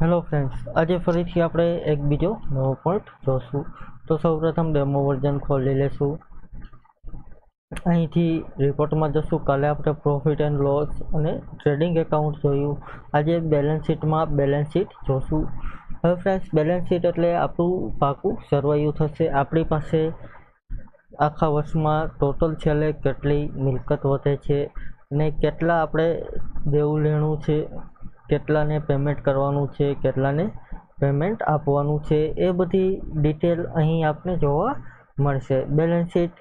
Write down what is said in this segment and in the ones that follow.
Hello friends, आज फरीथी આપણે એક બીજો નવો પોઈન્ટ જોશું। તો સૌપ્રથમ ડેમો વર્ઝન ખોલી લેશું। અહીંથી રિપોર્ટમાં જશું। કાલે આપણે પ્રોફિટ એન્ડ લોસ અને ટ્રેડિંગ એકાઉન્ટ જોયું। આજે બેલેન્સ શીટમાં બેલેન્સ શીટ જોશું। હવે ફ્રેન્ડ્સ, બેલેન્સ શીટ એટલે આપણું પાકું સરવાયું થશે। આપણી પાસે આખા વર્ષમાં ટોટલ છેલ્લે કેટલી મિલકત વધે છે અને કેટલા આપણે દેવું લેણું છે, કેટલાને પેમેન્ટ કરવાનું છે, કેટલાને પેમેન્ટ આપવાનું છે, એ બધી ડિટેલ અહીં આપને જોવા મળશે। બેલેન્સ શીટ,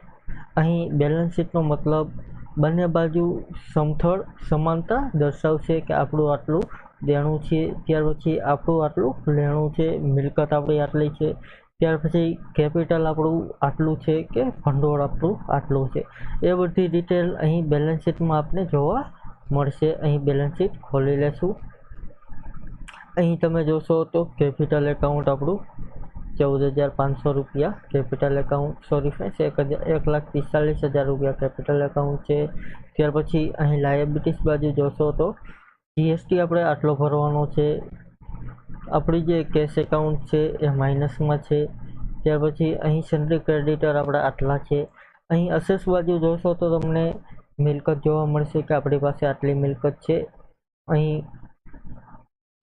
અહીં બેલેન્સ શીટનો મતલબ બંને બાજુ સમથળ સમાનતા દર્શાવશે કે આપણું આટલું દેણું છે, ત્યાર પછી આપણું આટલું લેણું છે, મિલકત આપણી આટલી છે, ત્યાર પછી કેપિટલ આપણું આટલું છે કે ભંડોળ આપણું આટલું છે, એ બધી ડિટેલ અહીં બેલેન્સ શીટમાં આપને જોવા મળશે। અહીં બેલેન્સ શીટ ખોલી લેશું। અહીં તમે જોશો તો કેપિટલ એકાઉન્ટ આપણું 14,500 રૂપિયા કેપિટલ એકાઉન્ટ, સોરી ફ્રેન્ડ્સ, 1,45,000 રૂપિયા કેપિટલ એકાઉન્ટ છે। ત્યાર પછી અહીં લાયબિલિટીઝ બાજુ જોશો તો જીએસટી આપણે આટલો ભરવાનો છે। આપણી જે કેશ એકાઉન્ટ છે એ માઇનસમાં છે। ત્યાર પછી અહીં સન્ડ્રી ક્રેડિટર આપણે આટલા છે। અહીં અસેસ બાજુ જોશો તો તમને મિલકત જોવા મળશે કે આપણી પાસે આટલી મિલકત છે। અહીં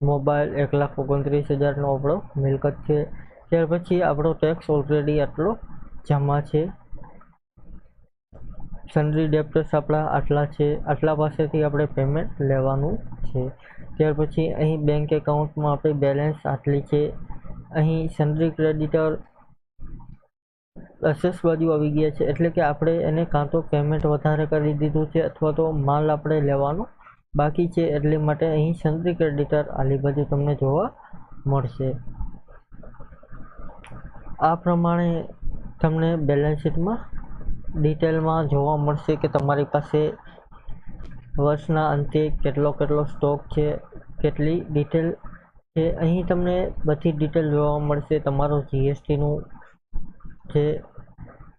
મોબાઈલ 1,29,000નો આપણો મિલકત છે। ત્યાર પછી આપણો ટેક્સ ઓલરેડી આટલો જમા છે। સન્ડ્રી ડેપ્ટર્સ આપણા આટલા છે, આટલા પાસેથી આપણે પેમેન્ટ લેવાનું છે। ત્યાર પછી અહીં બેંક એકાઉન્ટમાં આપણી બેલેન્સ આટલી છે। અહીં સન્ડ્રી ક્રેડિટર અસેસ બાજુ આવી ગયા છે, એટલે કે આપણે એને કાં તો પેમેન્ટ વધારે કરી દીધું છે અથવા તો માલ આપણે લેવાનો બાકી છે, એટલે માટે અહીં સન્ડ્રી ક્રેડિટર આલી બાજુ તમને જોવા મળશે। આ પ્રમાણે તમને બેલેન્સ શીટમાં ડિટેલમાં જોવા મળશે કે તમારી પાસે વર્ષના અંતે કેટલો સ્ટોક છે, કેટલી ડિટેલ છે। અહીં તમને બધી ડિટેલ જોવા મળશે। તમારો જીએસટીનું જે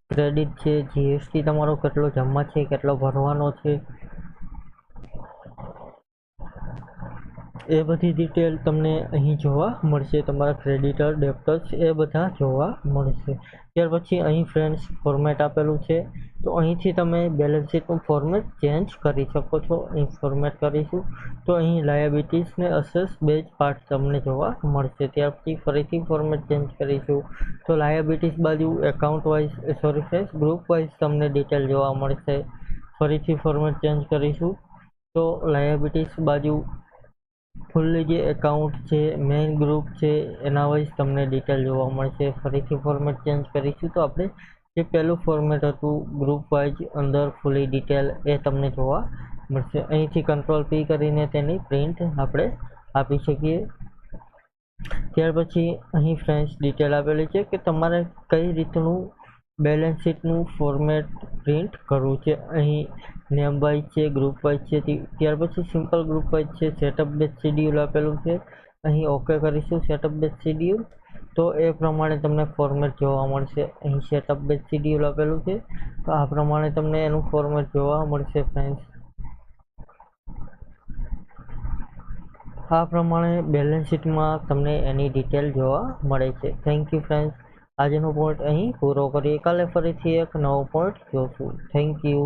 ક્રેડિટ છે, જીએસટી તમારો કેટલો જમા છે, કેટલો ભરવાનો છે, એ બધી ડિટેલ તમને અહીં જોવા મળશે। તમારા ક્રેડિટર, ડેપ્ટર્સ એ બધા જોવા મળશે। ત્યાર પછી અહીં ફ્રેન્ડ્સ ફોર્મેટ આપેલું છે, તો અહીંથી તમે બેલેન્સ શીટનું ફોર્મેટ ચેન્જ કરી શકો છો। અહીં ફોર્મેટ કરીશું તો અહીં લાયબિલિટીઝ ને અસેસ બે જ પાર્ટ તમને જોવા મળશે। ત્યાર પછી ફરીથી ફોર્મેટ ચેન્જ કરીશું તો લાયબિલિટીઝ બાજુ account wise, sorry friends, group wise તમને ડિટેલ જોવા મળશે। ફરીથી ફોર્મેટ ચેન્જ કરીશું તો લાયબિલિટીઝ બાજુ ફૂલ્લી જે એકાઉન્ટ છે, મેઇન ગ્રુપ છે, એના વાઇઝ તમને ડિટેલ જોવા મળશે। ફરીથી ફોર્મેટ ચેન્જ કરીશું તો આપણે જે પહેલું ફોર્મેટ હતું ગ્રુપ વાઇઝ અંદર ફૂલી ડિટેલ, એ તમને જોવા મળશે। અહીંથી કંટ્રોલ પી કરીને તેની પ્રિન્ટ આપણે આપી શકીએ। ત્યાર પછી અહીં ફ્રેન્ડ્સ ડિટેલ આપેલી છે કે તમારે કઈ રીતનું બેલેન્સ શીટનું ફોર્મેટ પ્રિન્ટ કરવું છે। અહીં નેમ વાઇઝ છે, ગ્રુપ વાઇઝ છે, ત્યાર પછી સિમ્પલ ગ્રુપ વાઇઝ છે, સેટઅપ બેઝ શેડ્યુલ આપેલું છે। અહીં ઓકે કરીશું સેટઅપ બેઝ શેડ્યુલ, તો એ પ્રમાણે તમને ફોર્મેટ જોવા મળશે। અહીં સેટઅપ બેઝ શેડ્યુલ આપેલું છે, તો આ પ્રમાણે તમને એનું ફોર્મેટ જોવા મળશે ફ્રેન્ડ્સ। આ પ્રમાણે બેલેન્સ શીટમાં તમને એની ડિટેલ જોવા મળે છે। થેન્ક યુ ફ્રેન્ડ્સ, આજનો પોઈન્ટ અહીં પૂરો કરીએ। કાલે ફરીથી એક નવો પોઈન્ટ જોશું। Thank you.